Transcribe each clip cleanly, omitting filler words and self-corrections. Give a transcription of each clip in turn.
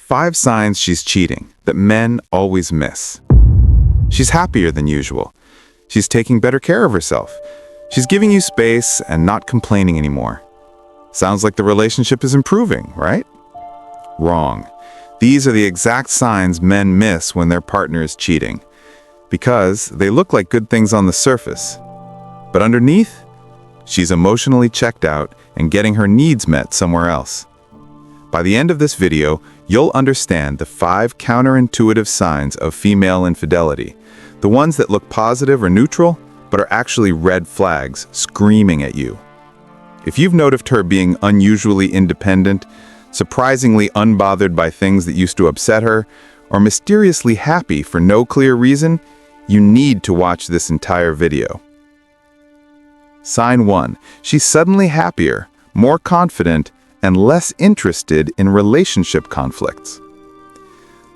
5 signs she's cheating that men always miss. She's happier than usual. She's taking better care of herself. She's giving you space and not complaining anymore. Sounds like the relationship is improving, right? Wrong. These are the exact signs men miss when their partner is cheating, because they look like good things on the surface. But underneath, she's emotionally checked out and getting her needs met somewhere else. By the end of this video, you'll understand the 5 counterintuitive signs of female infidelity, the ones that look positive or neutral, but are actually red flags screaming at you. If you've noticed her being unusually independent, surprisingly unbothered by things that used to upset her, or mysteriously happy for no clear reason, you need to watch this entire video. Sign 1. She's suddenly happier, more confident, and less interested in relationship conflicts.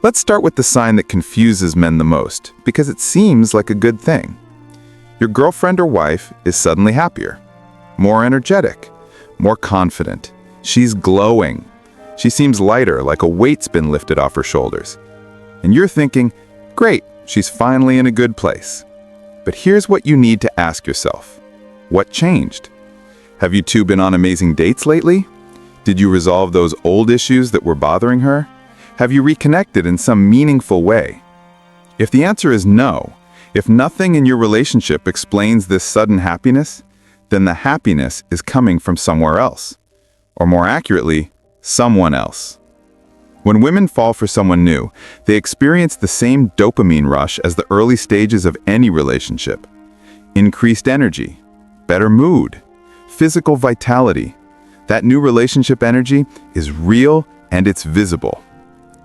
Let's start with the sign that confuses men the most, because it seems like a good thing. Your girlfriend or wife is suddenly happier, more energetic, more confident. She's glowing. She seems lighter, like a weight's been lifted off her shoulders. And you're thinking, great, she's finally in a good place. But here's what you need to ask yourself. What changed? Have you two been on amazing dates lately? Did you resolve those old issues that were bothering her? Have you reconnected in some meaningful way? If the answer is no, if nothing in your relationship explains this sudden happiness, then the happiness is coming from somewhere else. Or more accurately, someone else. When women fall for someone new, they experience the same dopamine rush as the early stages of any relationship. Increased energy, better mood, physical vitality. That new relationship energy is real and it's visible.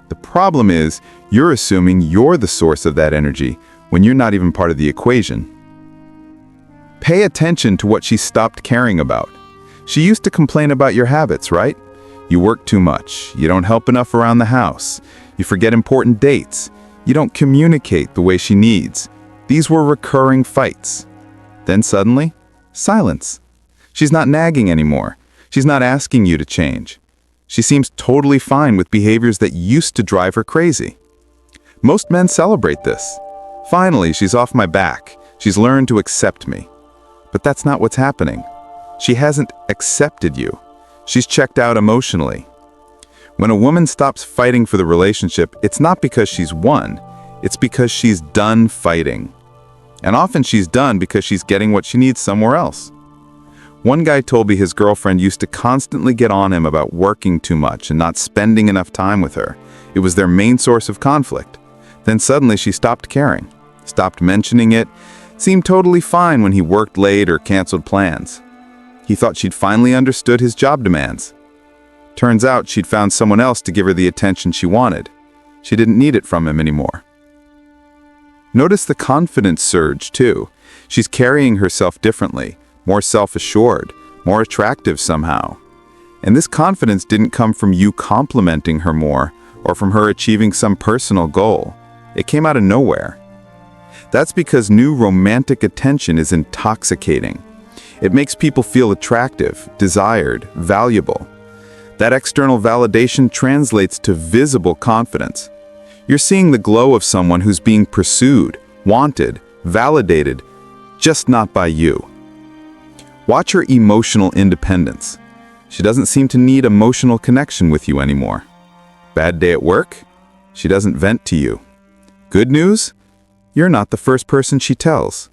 The problem is, you're assuming you're the source of that energy when you're not even part of the equation. Pay attention to what she stopped caring about. She used to complain about your habits, right? You work too much, you don't help enough around the house, you forget important dates, you don't communicate the way she needs. These were recurring fights. Then suddenly, silence. She's not nagging anymore. She's not asking you to change. She seems totally fine with behaviors that used to drive her crazy. Most men celebrate this. Finally, she's off my back. She's learned to accept me. But that's not what's happening. She hasn't accepted you. She's checked out emotionally. When a woman stops fighting for the relationship, it's not because she's won. It's because she's done fighting. And often she's done because she's getting what she needs somewhere else. One guy told me his girlfriend used to constantly get on him about working too much and not spending enough time with her. It was their main source of conflict. Then suddenly she stopped caring, stopped mentioning it, seemed totally fine when he worked late or canceled plans. He thought she'd finally understood his job demands. Turns out she'd found someone else to give her the attention she wanted. She didn't need it from him anymore. Notice the confidence surge, too. She's carrying herself differently, more self-assured, more attractive somehow. And this confidence didn't come from you complimenting her more or from her achieving some personal goal. It came out of nowhere. That's because new romantic attention is intoxicating. It makes people feel attractive, desired, valuable. That external validation translates to visible confidence. You're seeing the glow of someone who's being pursued, wanted, validated, just not by you. Watch her emotional independence. She doesn't seem to need emotional connection with you anymore. Bad day at work? She doesn't vent to you. Good news? You're not the first person she tells.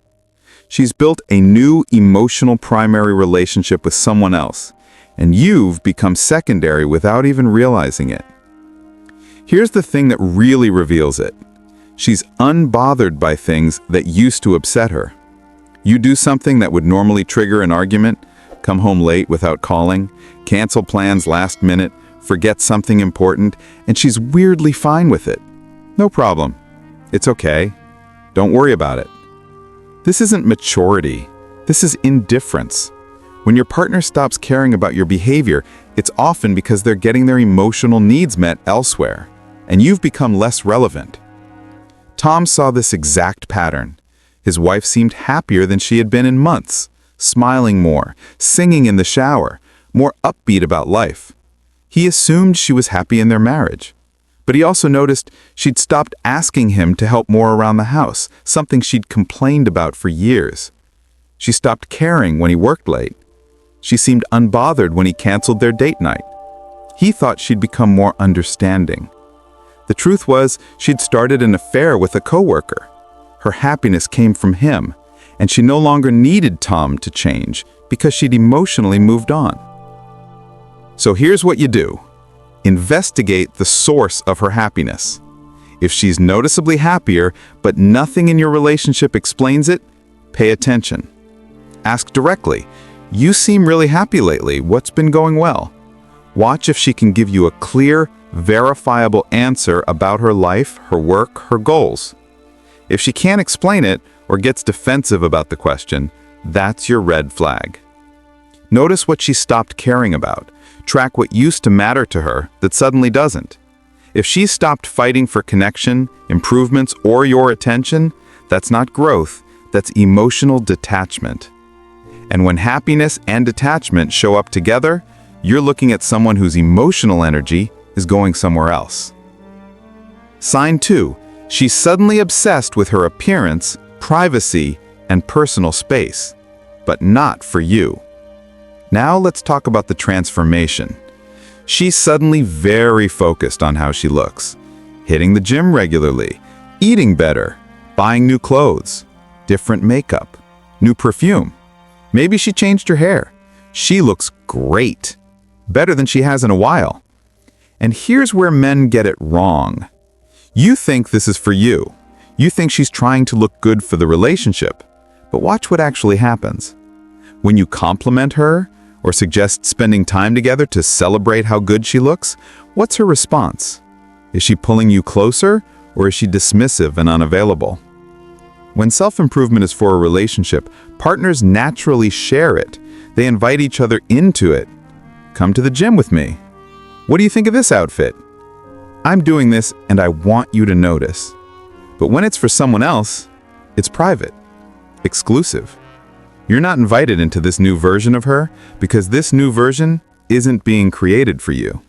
She's built a new emotional primary relationship with someone else, and you've become secondary without even realizing it. Here's the thing that really reveals it. She's unbothered by things that used to upset her. You do something that would normally trigger an argument, come home late without calling, cancel plans last minute, forget something important, and she's weirdly fine with it. No problem. It's okay. Don't worry about it. This isn't maturity. This is indifference. When your partner stops caring about your behavior, it's often because they're getting their emotional needs met elsewhere, and you've become less relevant. Tom saw this exact pattern. His wife seemed happier than she had been in months, smiling more, singing in the shower, more upbeat about life. He assumed she was happy in their marriage. But he also noticed she'd stopped asking him to help more around the house, something she'd complained about for years. She stopped caring when he worked late. She seemed unbothered when he canceled their date night. He thought she'd become more understanding. The truth was, she'd started an affair with a coworker. Her happiness came from him, and she no longer needed Tom to change because she'd emotionally moved on. So here's what you do. Investigate the source of her happiness. If she's noticeably happier, but nothing in your relationship explains it, pay attention. Ask directly, "You seem really happy lately. What's been going well?" Watch if she can give you a clear, verifiable answer about her life, her work, her goals. If she can't explain it or gets defensive about the question, that's your red flag. Notice what she stopped caring about. Track what used to matter to her that suddenly doesn't. If she's stopped fighting for connection, improvements, or your attention, that's not growth, that's emotional detachment. And when happiness and detachment show up together, you're looking at someone whose emotional energy is going somewhere else. Sign 2. She's suddenly obsessed with her appearance, privacy, and personal space, but not for you. Now let's talk about the transformation. She's suddenly very focused on how she looks, hitting the gym regularly, eating better, buying new clothes, different makeup, new perfume. Maybe she changed her hair. She looks great, better than she has in a while. And here's where men get it wrong. You think this is for you. You think she's trying to look good for the relationship. But watch what actually happens. When you compliment her or suggest spending time together to celebrate how good she looks, what's her response? Is she pulling you closer, or is she dismissive and unavailable? When self-improvement is for a relationship, partners naturally share it. They invite each other into it. Come to the gym with me. What do you think of this outfit? I'm doing this and I want you to notice. But when it's for someone else, it's private, exclusive. You're not invited into this new version of her because this new version isn't being created for you.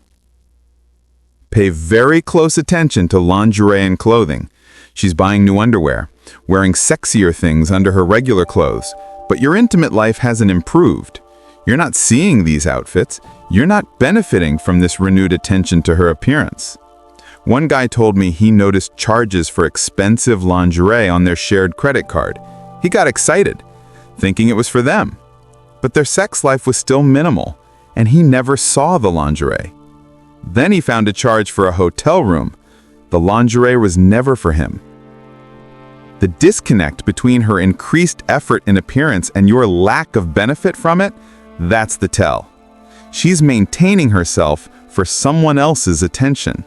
Pay very close attention to lingerie and clothing. She's buying new underwear, wearing sexier things under her regular clothes, but your intimate life hasn't improved. You're not seeing these outfits. You're not benefiting from this renewed attention to her appearance. One guy told me he noticed charges for expensive lingerie on their shared credit card. He got excited, thinking it was for them. But their sex life was still minimal, and he never saw the lingerie. Then he found a charge for a hotel room. The lingerie was never for him. The disconnect between her increased effort in appearance and your lack of benefit from it, that's the tell. She's maintaining herself for someone else's attention.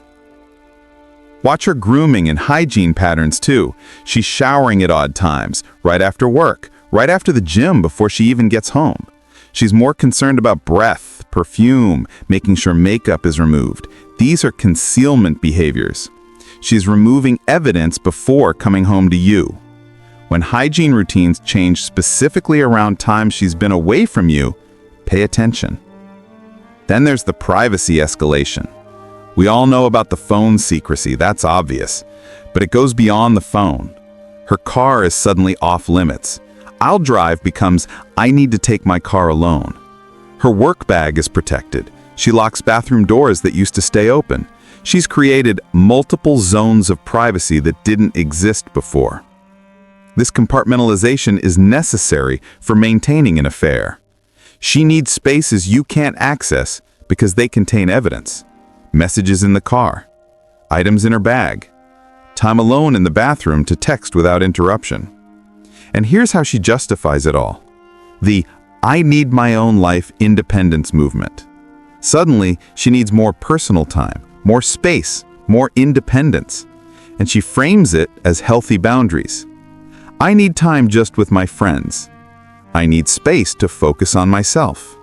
Watch her grooming and hygiene patterns too. She's showering at odd times, right after work, right after the gym before she even gets home. She's more concerned about breath, perfume, making sure makeup is removed. These are concealment behaviors. She's removing evidence before coming home to you. When hygiene routines change specifically around times she's been away from you, pay attention. Then there's the privacy escalation. We all know about the phone secrecy, that's obvious. But it goes beyond the phone. Her car is suddenly off limits. I'll drive becomes, I need to take my car alone. Her work bag is protected. She locks bathroom doors that used to stay open. She's created multiple zones of privacy that didn't exist before. This compartmentalization is necessary for maintaining an affair. She needs spaces you can't access because they contain evidence. Messages in the car, items in her bag, time alone in the bathroom to text without interruption. And here's how she justifies it all. The I need my own life independence movement. Suddenly, she needs more personal time, more space, more independence. And she frames it as healthy boundaries. I need time just with my friends. I need space to focus on myself.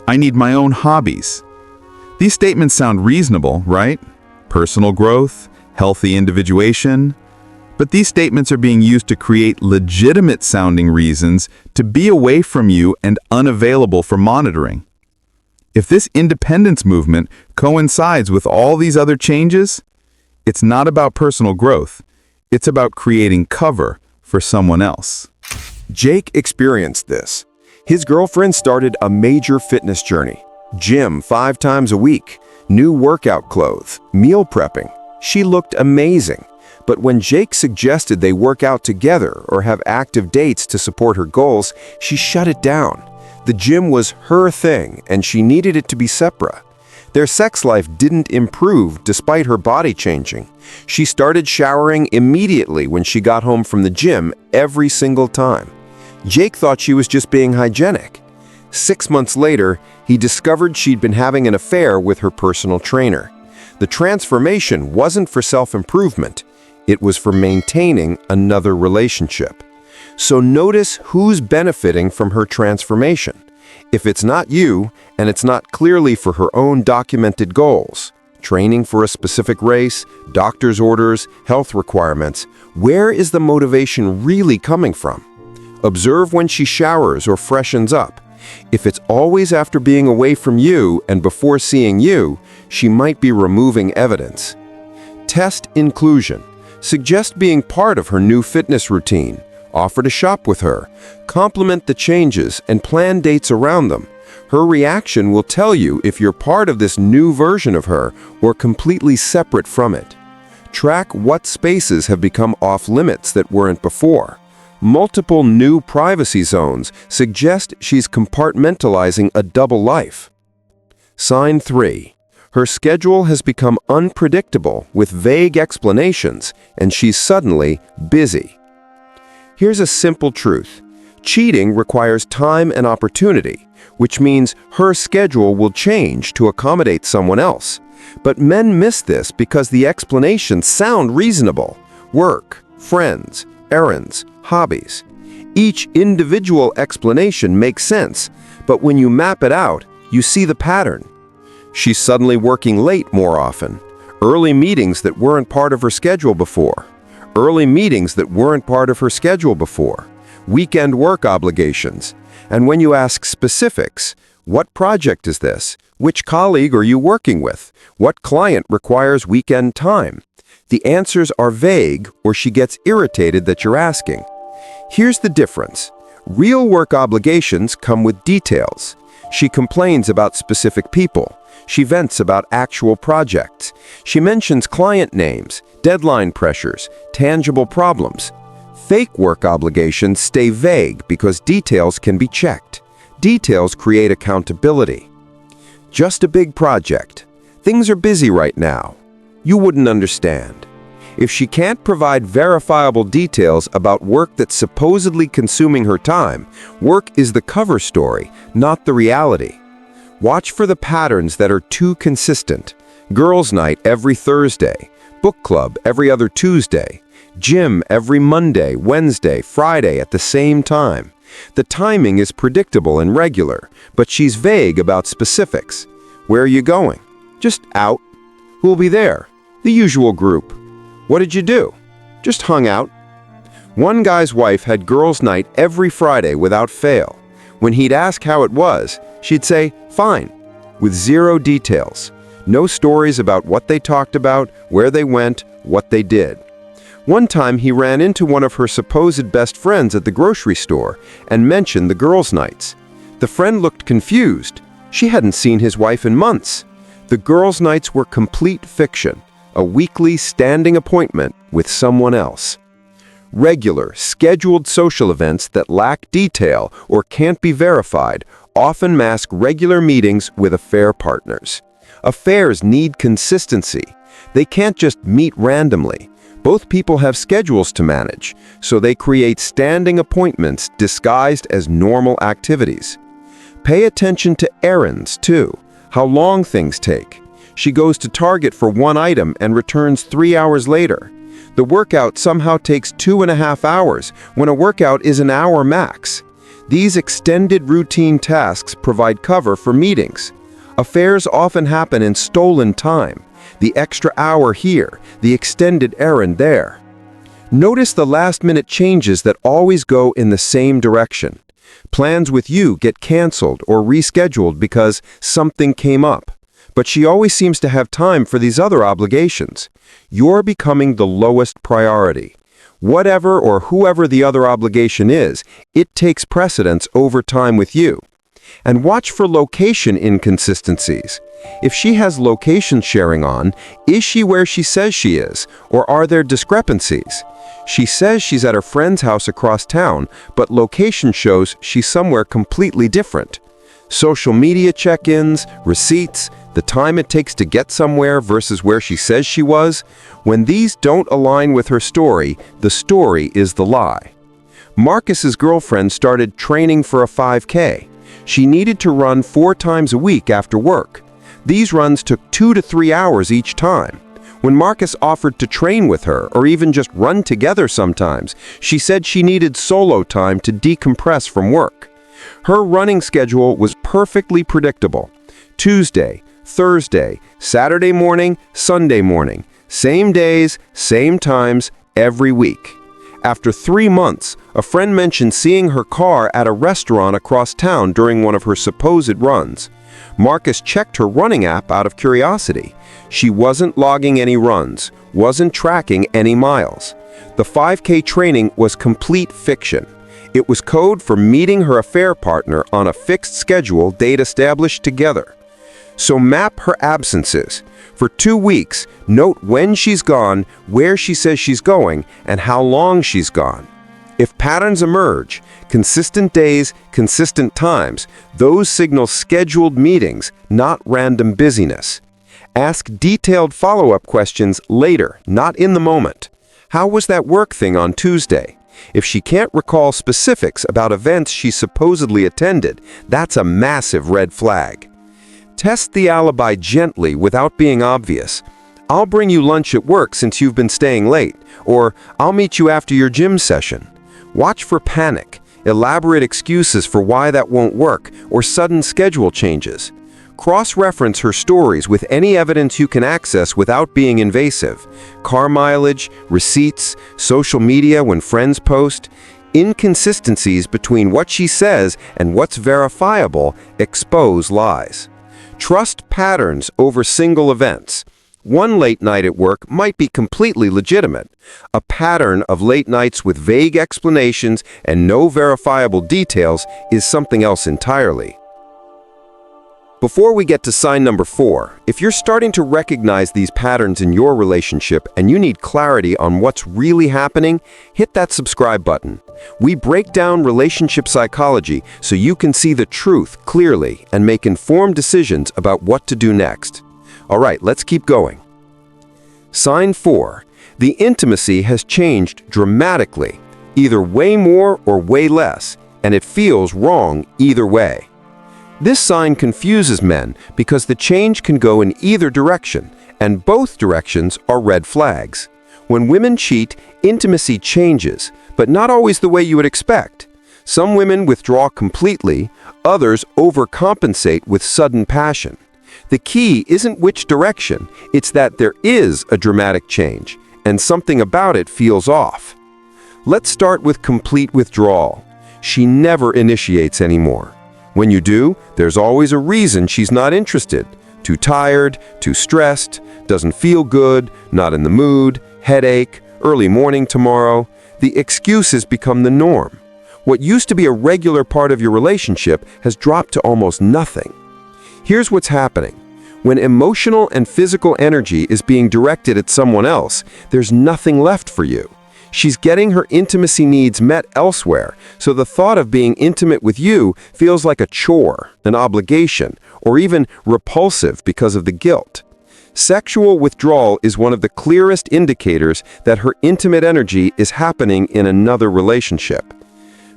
I need my own hobbies. These statements sound reasonable, right? Personal growth, healthy individuation. But these statements are being used to create legitimate-sounding reasons to be away from you and unavailable for monitoring. If this independence movement coincides with all these other changes, It's not about personal growth. It's about creating cover for someone else. Jake experienced this. His girlfriend started a major fitness journey. Gym 5 times a week, new workout clothes, meal prepping. She looked amazing. But when Jake suggested they work out together or have active dates to support her goals, she shut it down. The gym was her thing, and she needed it to be separate. Their sex life didn't improve despite her body changing. She started showering immediately when she got home from the gym every single time. Jake thought she was just being hygienic. 6 months later, he discovered she'd been having an affair with her personal trainer. The transformation wasn't for self-improvement. It was for maintaining another relationship. So notice who's benefiting from her transformation. If it's not you, and it's not clearly for her own documented goals, training for a specific race, doctor's orders, health requirements, where is the motivation really coming from? Observe when she showers or freshens up. If it's always after being away from you and before seeing you, she might be removing evidence. Test inclusion. Suggest being part of her new fitness routine. Offer to shop with her. Compliment the changes and plan dates around them. Her reaction will tell you if you're part of this new version of her or completely separate from it. Track what spaces have become off limits that weren't before. Multiple new privacy zones suggest she's compartmentalizing a double life. Sign 3. Her schedule has become unpredictable with vague explanations, and she's suddenly busy. Here's a simple truth. Cheating requires time and opportunity, which means her schedule will change to accommodate someone else. But men miss this because the explanations sound reasonable. Work, friends, errands, hobbies. Each individual explanation makes sense, but when you map it out, you see the pattern. She's suddenly working late more often. Early meetings that weren't part of her schedule before. Early meetings that weren't part of her schedule before. Weekend work obligations. And when you ask specifics, what project is this? Which colleague are you working with? What client requires weekend time? The answers are vague, or she gets irritated that you're asking. Here's the difference. Real work obligations come with details. She complains about specific people. She vents about actual projects. She mentions client names, deadline pressures, tangible problems. Fake work obligations stay vague because details can be checked. Details create accountability. Just a big project. Things are busy right now. You wouldn't understand. If she can't provide verifiable details about work that's supposedly consuming her time, work is the cover story, not the reality. Watch for the patterns that are too consistent. Girls' night every Thursday, book club every other Tuesday, gym every Monday, Wednesday, Friday at the same time. The timing is predictable and regular, but she's vague about specifics. Where are you going? Just out. Who'll be there? The usual group. What did you do? Just hung out. One guy's wife had girls' night every Friday without fail. When he'd ask how it was, she'd say, "Fine," with zero details. No stories about what they talked about, where they went, what they did. One time he ran into one of her supposed best friends at the grocery store and mentioned the girls' nights. The friend looked confused. She hadn't seen his wife in months. The girls' nights were complete fiction, a weekly standing appointment with someone else. Regular, scheduled social events that lack detail or can't be verified often mask regular meetings with affair partners. Affairs need consistency. They can't just meet randomly. Both people have schedules to manage, so they create standing appointments disguised as normal activities. Pay attention to errands, too, how long things take. She goes to Target for one item and returns 3 hours later. The workout somehow takes 2.5 hours when a workout is an hour max. These extended routine tasks provide cover for meetings. Affairs often happen in stolen time. The extra hour here, the extended errand there. Notice the last-minute changes that always go in the same direction. Plans with you get canceled or rescheduled because something came up. But she always seems to have time for these other obligations. You're becoming the lowest priority. Whatever or whoever the other obligation is, it takes precedence over time with you. And watch for location inconsistencies. If she has location sharing on, is she where she says she is, or are there discrepancies? She says she's at her friend's house across town, but location shows she's somewhere completely different. Social media check-ins, receipts, the time it takes to get somewhere versus where she says she was, when these don't align with her story, the story is the lie. Marcus's girlfriend started training for a 5K. She needed to run 4 times a week after work. These runs took 2 to 3 hours each time. When Marcus offered to train with her, or even just run together sometimes, she said she needed solo time to decompress from work. Her running schedule was perfectly predictable. Tuesday, Thursday, Saturday morning, Sunday morning. Same days, same times, every week. After 3 months, a friend mentioned seeing her car at a restaurant across town during one of her supposed runs. Marcus checked her running app out of curiosity. She wasn't logging any runs, wasn't tracking any miles. The 5K training was complete fiction. It was code for meeting her affair partner on a fixed schedule they'd established together. So map her absences. For 2 weeks, note when she's gone, where she says she's going, and how long she's gone. If patterns emerge, consistent days, consistent times, those signal scheduled meetings, not random busyness. Ask detailed follow-up questions later, not in the moment. How was that work thing on Tuesday? If she can't recall specifics about events she supposedly attended, that's a massive red flag. Test the alibi gently without being obvious. I'll bring you lunch at work since you've been staying late, or I'll meet you after your gym session. Watch for panic, elaborate excuses for why that won't work, or sudden schedule changes. Cross-reference her stories with any evidence you can access without being invasive. Car mileage, receipts, social media when friends post. Inconsistencies between what she says and what's verifiable expose lies. Trust patterns over single events. One late night at work might be completely legitimate. A pattern of late nights with vague explanations and no verifiable details is something else entirely. Before we get to sign number 4, if you're starting to recognize these patterns in your relationship and you need clarity on what's really happening, hit that subscribe button. We break down relationship psychology so you can see the truth clearly and make informed decisions about what to do next. All right, let's keep going. Sign 4. The intimacy has changed dramatically, either way more or way less, and it feels wrong either way. This sign confuses men because the change can go in either direction, and both directions are red flags. When women cheat, intimacy changes, but not always the way you would expect. Some women withdraw completely, others overcompensate with sudden passion. The key isn't which direction, it's that there is a dramatic change, and something about it feels off. Let's start with complete withdrawal. She never initiates anymore. When you do, there's always a reason she's not interested. Too tired, too stressed, doesn't feel good, not in the mood, headache, early morning tomorrow. The excuses become the norm. What used to be a regular part of your relationship has dropped to almost nothing. Here's what's happening. When emotional and physical energy is being directed at someone else, there's nothing left for you. She's getting her intimacy needs met elsewhere, so the thought of being intimate with you feels like a chore, an obligation, or even repulsive because of the guilt. Sexual withdrawal is one of the clearest indicators that her intimate energy is happening in another relationship.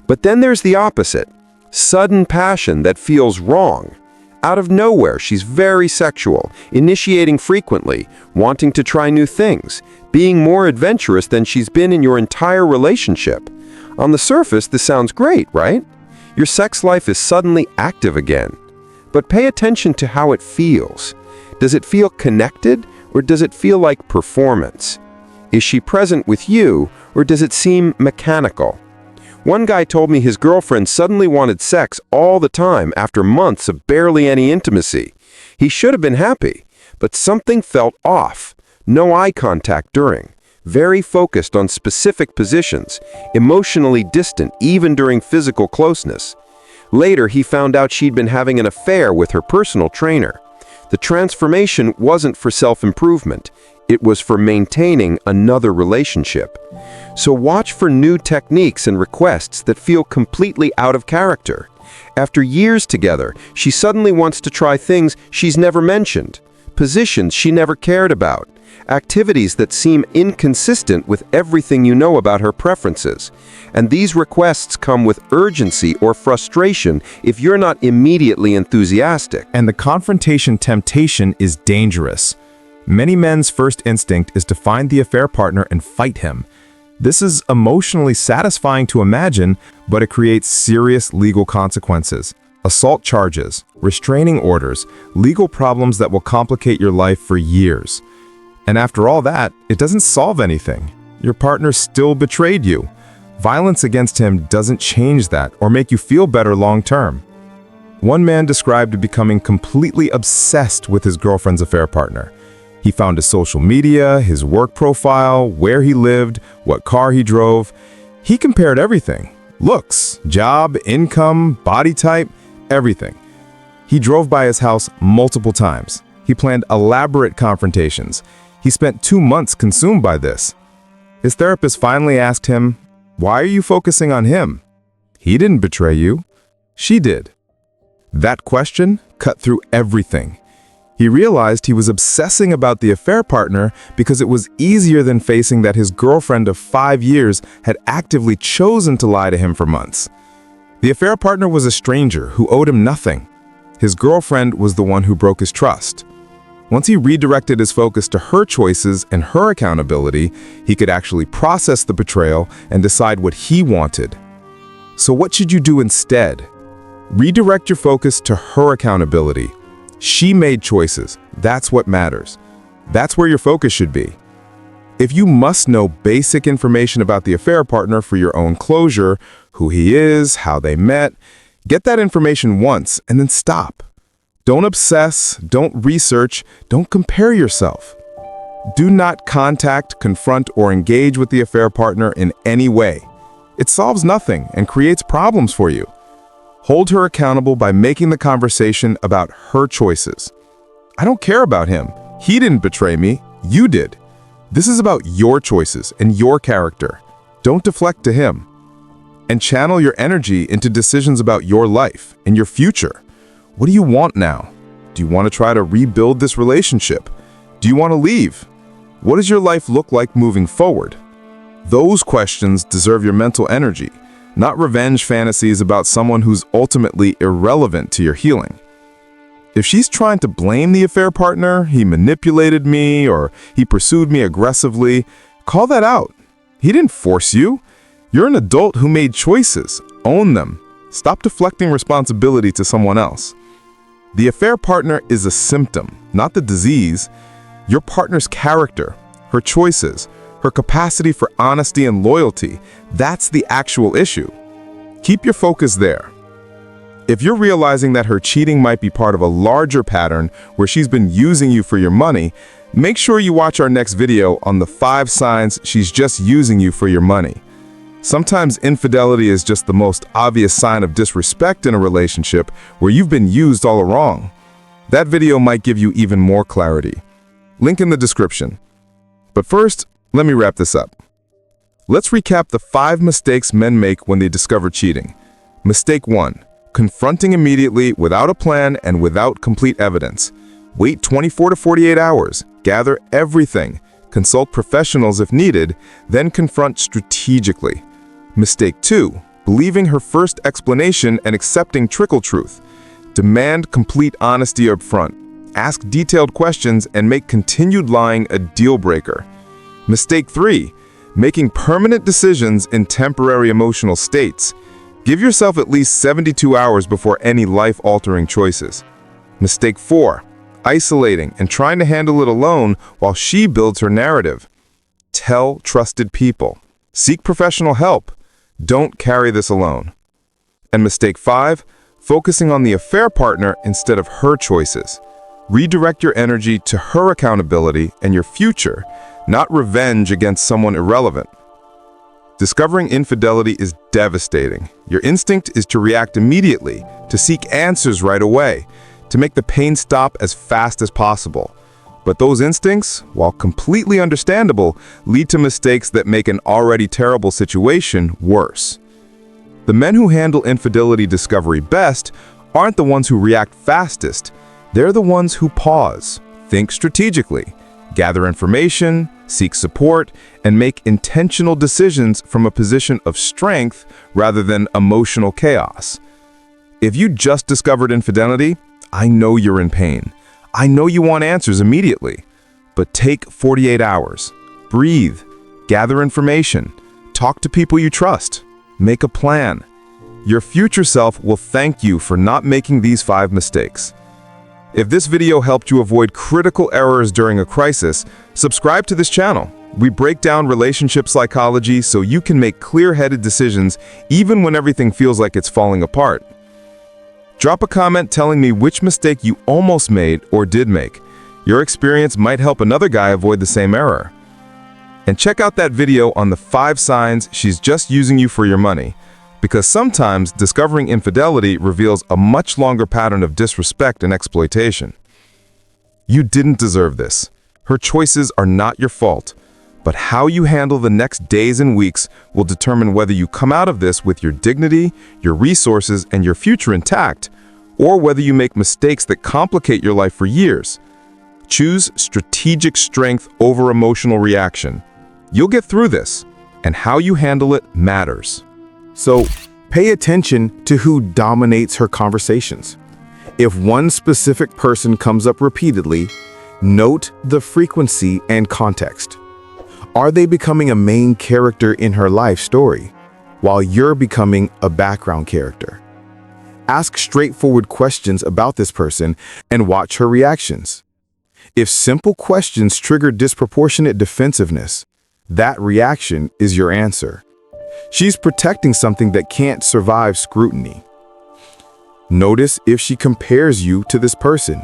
But then there's the opposite, sudden passion that feels wrong. Out of nowhere, she's very sexual, initiating frequently, wanting to try new things, being more adventurous than she's been in your entire relationship. On the surface, this sounds great, right? Your sex life is suddenly active again. But pay attention to how it feels. Does it feel connected, or does it feel like performance? Is she present with you, or does it seem mechanical? One guy told me his girlfriend suddenly wanted sex all the time after months of barely any intimacy. He should have been happy, but something felt off. no eye contact during, very focused on specific positions, emotionally distant even during physical closeness. Later, he found out she'd been having an affair with her personal trainer. The transformation wasn't for self-improvement. It was for maintaining another relationship. So watch for new techniques and requests that feel completely out of character. After years together, she suddenly wants to try things she's never mentioned, positions she never cared about, activities that seem inconsistent with everything you know about her preferences. And these requests come with urgency or frustration if you're not immediately enthusiastic. And the confrontation temptation is dangerous. Many men's first instinct is to find the affair partner and fight him. This is emotionally satisfying to imagine, but it creates serious legal consequences. Assault charges, restraining orders, legal problems that will complicate your life for years. And after all that, it doesn't solve anything. Your partner still betrayed you. Violence against him doesn't change that or make you feel better long term. One man described becoming completely obsessed with his girlfriend's affair partner. He found his social media, his work profile, where he lived, what car he drove. He compared everything: looks, job, income, body type, everything. He drove by his house multiple times. He planned elaborate confrontations. He spent 2 months consumed by this. His therapist finally asked him, "Why are you focusing on him? He didn't betray you. She did." That question cut through everything. He realized he was obsessing about the affair partner because it was easier than facing that his girlfriend of 5 years had actively chosen to lie to him for months. The affair partner was a stranger who owed him nothing. His girlfriend was the one who broke his trust. Once he redirected his focus to her choices and her accountability, he could actually process the betrayal and decide what he wanted. So what should you do instead? Redirect your focus to her accountability. She made choices. That's what matters. That's where your focus should be. If you must know basic information about the affair partner for your own closure, who he is, how they met, get that information once and then stop. Don't obsess, don't research, don't compare yourself. Do not contact, confront, or engage with the affair partner in any way. It solves nothing and creates problems for you. Hold her accountable by making the conversation about her choices. I don't care about him. He didn't betray me. You did. This is about your choices and your character. Don't deflect to him. And channel your energy into decisions about your life and your future. What do you want now? Do you want to try to rebuild this relationship? Do you want to leave? What does your life look like moving forward? Those questions deserve your mental energy, not revenge fantasies about someone who's ultimately irrelevant to your healing. If she's trying to blame the affair partner, he manipulated me, or he pursued me aggressively, call that out. He didn't force you. You're an adult who made choices. Own them. Stop deflecting responsibility to someone else. The affair partner is a symptom, not the disease. Your partner's character, her choices, her capacity for honesty and loyalty, that's the actual issue. Keep your focus there. If you're realizing that her cheating might be part of a larger pattern where she's been using you for your money, make sure you watch our next video on the 5 signs she's just using you for your money. Sometimes infidelity is just the most obvious sign of disrespect in a relationship where you've been used all along. That video might give you even more clarity. Link in the description. But first, let me wrap this up. Let's recap the 5 mistakes men make when they discover cheating. Mistake 1. Confronting immediately without a plan and without complete evidence. Wait 24 to 48 hours. Gather everything. Consult professionals if needed, then confront strategically. Mistake 2. Believing her first explanation and accepting trickle truth. Demand complete honesty up front. Ask detailed questions and make continued lying a deal breaker. Mistake 3. Making permanent decisions in temporary emotional states. Give yourself at least 72 hours before any life-altering choices. Mistake 4. Isolating and trying to handle it alone while she builds her narrative. Tell trusted people. Seek professional help. Don't carry this alone. And mistake 5. Focusing on the affair partner instead of her choices. Redirect your energy to her accountability and your future, not revenge against someone irrelevant. Discovering infidelity is devastating. Your instinct is to react immediately, to seek answers right away, to make the pain stop as fast as possible. But those instincts, while completely understandable, lead to mistakes that make an already terrible situation worse. The men who handle infidelity discovery best aren't the ones who react fastest. They're the ones who pause, think strategically, gather information, seek support, and make intentional decisions from a position of strength rather than emotional chaos. If you just discovered infidelity, I know you're in pain. I know you want answers immediately. But take 48 hours. Breathe. Gather information. Talk to people you trust. Make a plan. Your future self will thank you for not making these 5 mistakes. If this video helped you avoid critical errors during a crisis, subscribe to this channel. We break down relationship psychology so you can make clear-headed decisions even when everything feels like it's falling apart. Drop a comment telling me which mistake you almost made or did make. Your experience might help another guy avoid the same error. And check out that video on the 5 signs she's just using you for your money. Because sometimes discovering infidelity reveals a much longer pattern of disrespect and exploitation. You didn't deserve this. Her choices are not your fault. But how you handle the next days and weeks will determine whether you come out of this with your dignity, your resources, and your future intact, or whether you make mistakes that complicate your life for years. Choose strategic strength over emotional reaction. You'll get through this, and how you handle it matters. So, pay attention to who dominates her conversations. If one specific person comes up repeatedly, note the frequency and context. Are they becoming a main character in her life story, while you're becoming a background character? Ask straightforward questions about this person and watch her reactions. If simple questions trigger disproportionate defensiveness, that reaction is your answer. She's protecting something that can't survive scrutiny. Notice if she compares you to this person.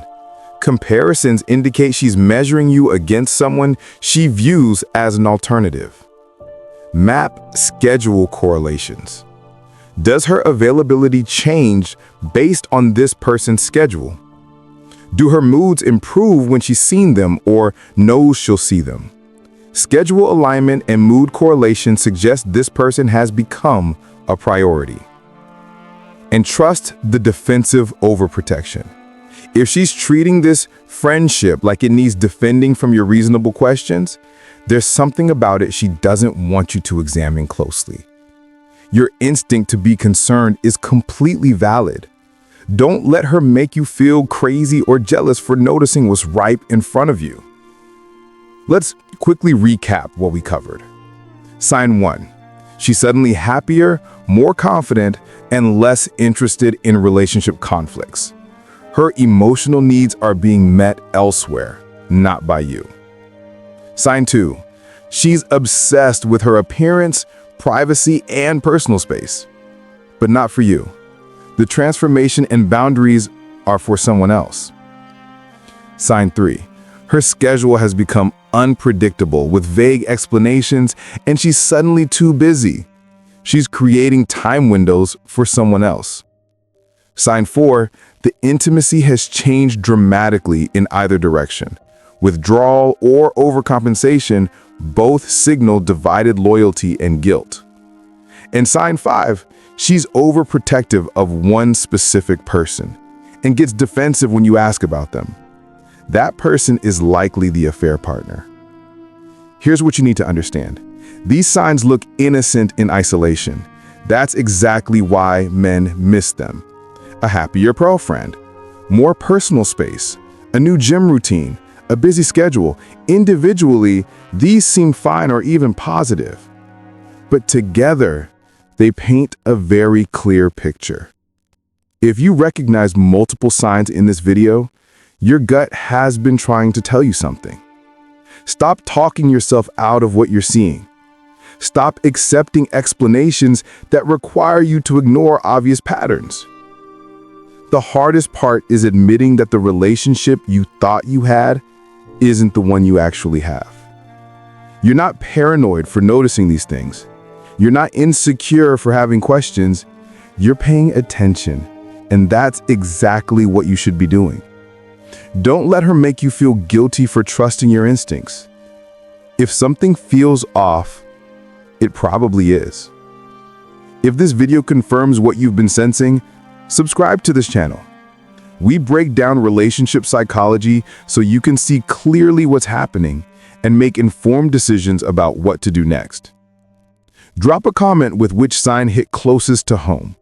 Comparisons indicate she's measuring you against someone she views as an alternative. Map schedule correlations. Does her availability change based on this person's schedule? Do her moods improve when she's seen them or knows she'll see them? Schedule alignment and mood correlation suggest this person has become a priority. And trust the defensive overprotection. If she's treating this friendship like it needs defending from your reasonable questions, there's something about it she doesn't want you to examine closely. Your instinct to be concerned is completely valid. Don't let her make you feel crazy or jealous for noticing what's right in front of you. Let's quickly recap what we covered. Sign 1. She's suddenly happier, more confident, and less interested in relationship conflicts. Her emotional needs are being met elsewhere, not by you. Sign 2. She's obsessed with her appearance, privacy, and personal space. But not for you. The transformation and boundaries are for someone else. Sign 3. Her schedule has become unpredictable with vague explanations, and she's suddenly too busy. She's creating time windows for someone else. Sign 4. The intimacy has changed dramatically in either direction. Withdrawal or overcompensation both signal divided loyalty and guilt. And sign 5. She's overprotective of one specific person and gets defensive when you ask about them. That person is likely the affair partner. Here's what you need to understand. These signs look innocent in isolation. That's exactly why men miss them. A happier girlfriend, more personal space, a new gym routine, a busy schedule. Individually, these seem fine or even positive. But together, they paint a very clear picture. If you recognize multiple signs in this video, your gut has been trying to tell you something. Stop talking yourself out of what you're seeing. Stop accepting explanations that require you to ignore obvious patterns. the hardest part is admitting that the relationship you thought you had isn't the one you actually have. You're not paranoid for noticing these things. You're not insecure for having questions. You're paying attention, and that's exactly what you should be doing. Don't let her make you feel guilty for trusting your instincts. If something feels off, it probably is. If this video confirms what you've been sensing, subscribe to this channel. We break down relationship psychology so you can see clearly what's happening and make informed decisions about what to do next. Drop a comment with which sign hit closest to home.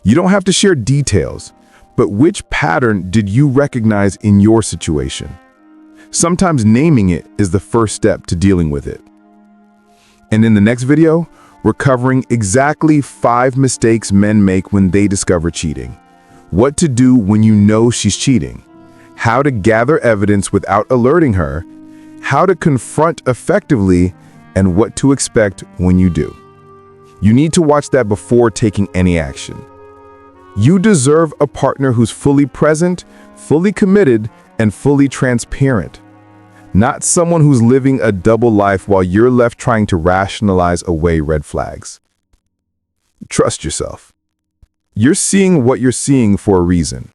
You don't have to share details, but which pattern did you recognize in your situation? Sometimes naming it is the first step to dealing with it. And in the next video, we're covering exactly 5 mistakes men make when they discover cheating. What to do when you know she's cheating. How to gather evidence without alerting her. How to confront effectively, and what to expect when you do. You need to watch that before taking any action. You deserve a partner who's fully present, fully committed, and fully transparent. Not someone who's living a double life while you're left trying to rationalize away red flags. Trust yourself. You're seeing what you're seeing for a reason.